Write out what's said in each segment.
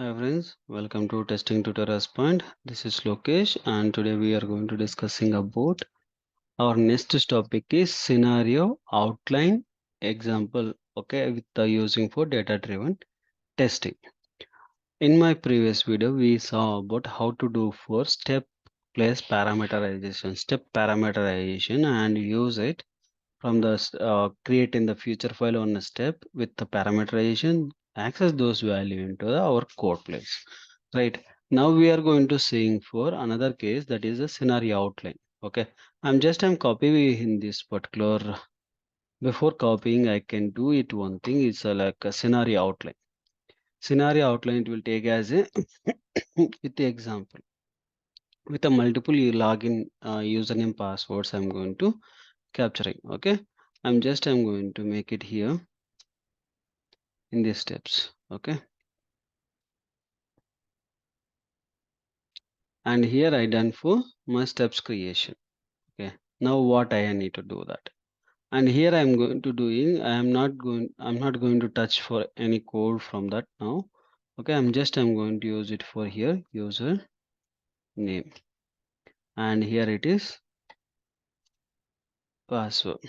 Hi friends, welcome to Testing Tutorials Point. This is Lokesh and today we are going to discussing about our next topic is scenario outline example, okay, with the using for data driven testing. In my previous video we saw about how to do for step parameterization and use it from the create in the future file on a step with the parameterization access those value into our code place, right? Now we are going to seeing for another case, that is a scenario outline. Okay, I'm copying in this particular. Before copying I can do it one thing, it's like a scenario outline. It will take as a with the example with a multiple login username passwords I'm going to capturing. Okay, I'm going to make it here in these steps. Okay, and here I done for my steps creation. Okay, now what I need to do that, and here I'm going to doing, I'm not going to touch for any code from that now. Okay, I'm going to use it for here user name, and here it is password.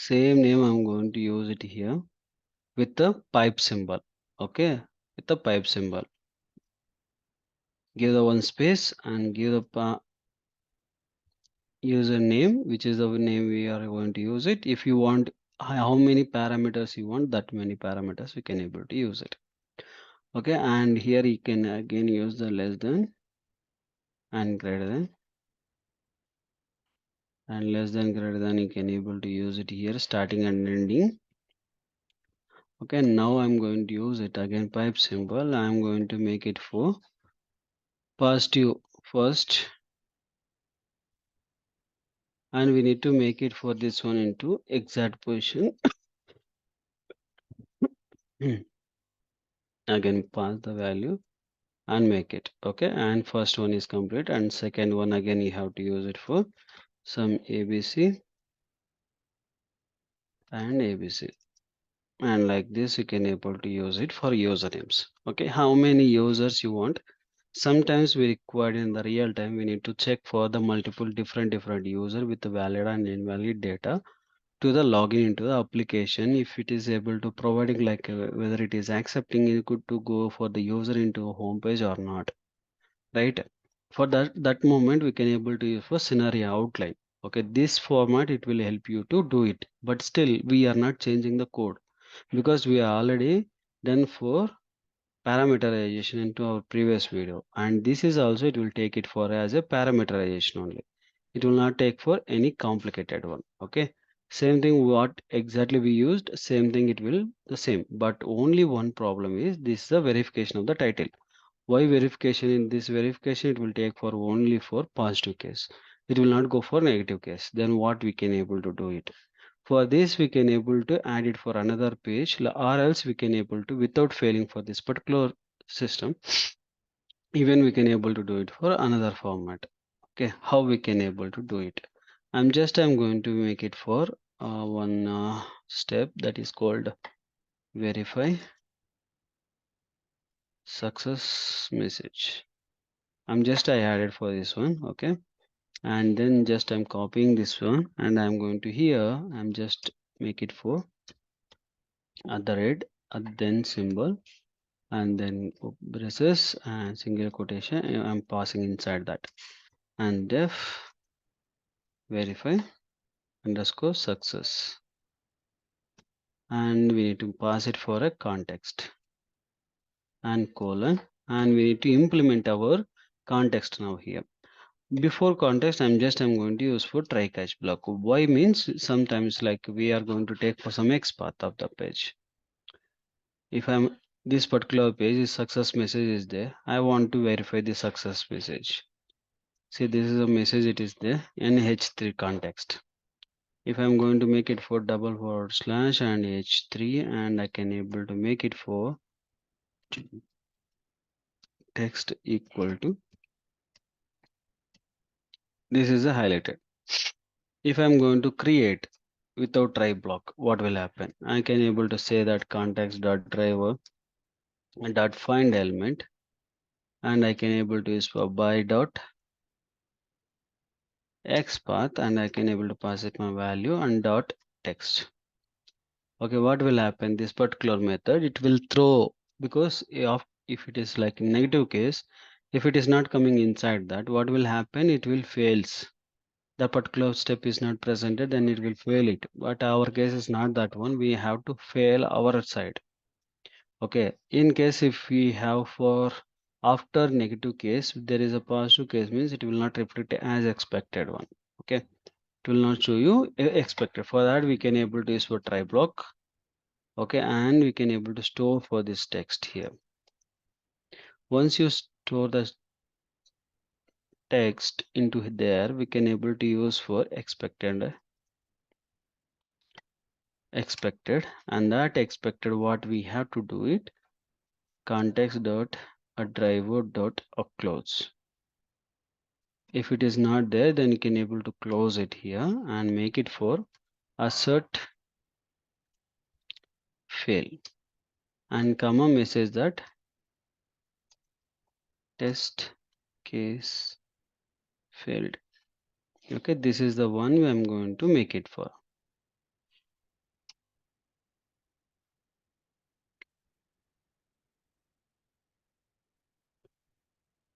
Same name I'm going to use it here with the pipe symbol. Okay, with the pipe symbol, give the one space and give the username, which is the name we are going to use it. If you want how many parameters you want, that many parameters we can able to use it. Okay, and here you can again use the less than and greater than, and less than greater than you can able to use it here starting and ending. Okay, now I'm going to use it again pipe symbol. I'm going to make it for positive first, and we need to make it for this one into exact position. Again pass the value and make it. Okay, and first one is complete, and second one again you have to use it for some ABC and ABC, and like this you can able to use it for usernames. Okay, how many users you want? Sometimes we required in the real time, we need to check for the multiple different user with the valid and invalid data to the login into the application. If it is able to providing like whether it is accepting it good to go for the user into a home page or not, right? For that moment we can able to use for scenario outline. Okay, this format it will help you to do it, but still we are not changing the code because we are already done for parameterization into our previous video, and this is also it will take it for as a parameterization only. It will not take for any complicated one. Okay, same thing what exactly we used, same thing it will the same, but only one problem is this is the verification of the title. Why verification? In this verification it will take for only for positive case, it will not go for negative case. Then what we can able to do it, for this we can able to add it for another page, or else we can able to without failing for this particular system, even we can able to do it for another format. Okay, how we can able to do it, I'm going to make it for one step that is called verify success message. I added for this one. Okay, and then just I'm copying this one and I'm going to here, I'm just make it for at the red then symbol, and then braces and single quotation I'm passing inside that, and def verify underscore success, and we need to pass it for a context and colon, and we need to implement our context now here. Before context I'm going to use for try catch block. Why means sometimes like we are going to take for some X path of the page. If I'm this particular page is success message is there, I want to verify the success message. See, this is a message, it is the nh3 context. If I'm going to make it for double forward slash and h3, and I can able to make it for text equal to, this is a highlighted. If I'm going to create without try block, what will happen? I can able to say that context dot driver dot find element, and I can able to use for by dot XPath, and I can able to pass it my value and dot text. Okay, what will happen? This particular method, it will throw, because if it is like negative case, if it is not coming inside that, what will happen? It will fails. The particular step is not presented, then it will fail it. But our case is not that one. We have to fail our side. Okay. In case if we have for after negative case, there is a positive case, means it will not reflect as expected one. Okay. It will not show you expected. For that, we can able to use for try block. Okay, and we can able to store for this text here. Once you store the text into there, we can able to use for expected, and that expected, what we have to do it, context dot a driver dot a close. If it is not there, then you can able to close it here and make it for assert fail, and comma message that test case failed. Okay, this is the one I'm going to make it for.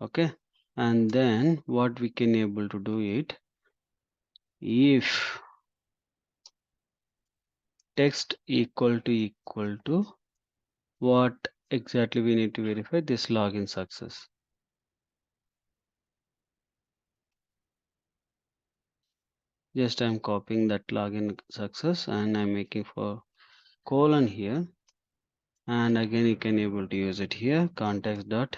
Okay, and then what we can able to do it, if text equal to what exactly we need to verify this login success. Just I'm copying that login success and I'm making for colon here, and again you can able to use it here, context dot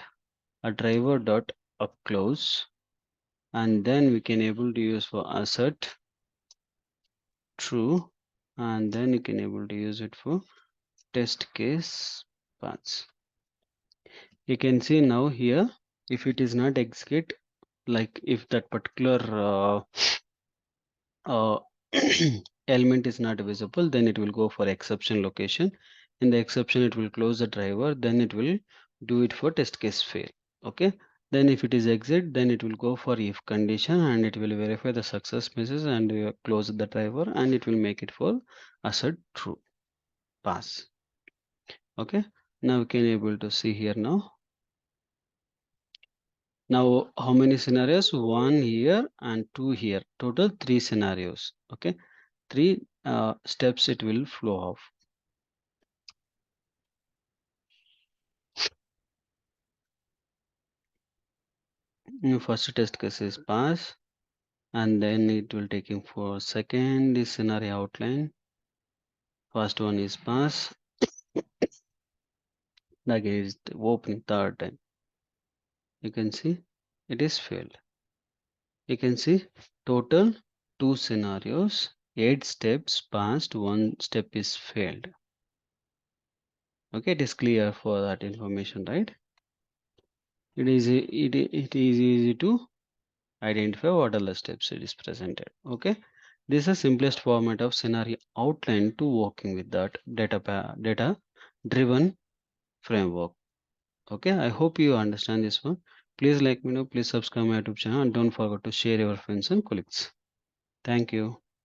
a driver dot a close, and then we can able to use for assert true, and then you can able to use it for test case paths. You can see now here, if it is not execute, like if that particular uh, element is not visible, then it will go for exception location. In the exception, it will close the driver, then it will do it for test case fail. Okay, then if it is exit, then it will go for if condition, and it will verify the success message and close the driver, and it will make it for assert true pass. Okay, now we can able to see here now. Now, how many scenarios? One here and two here. Total three scenarios. Okay, three steps it will flow off. First test case is pass, and then it will take him for second is scenario outline. First one is pass. Again is open third time. You can see it is failed. You can see total two scenarios, 8 steps passed, one step is failed. Okay, it is clear for that information, right? It is easy to identify what are the steps it is presented. Okay, this is the simplest format of scenario outline to working with that data driven framework. Okay, I hope you understand this one. Please like me know, please subscribe my YouTube channel, and don't forget to share your friends and colleagues. Thank you.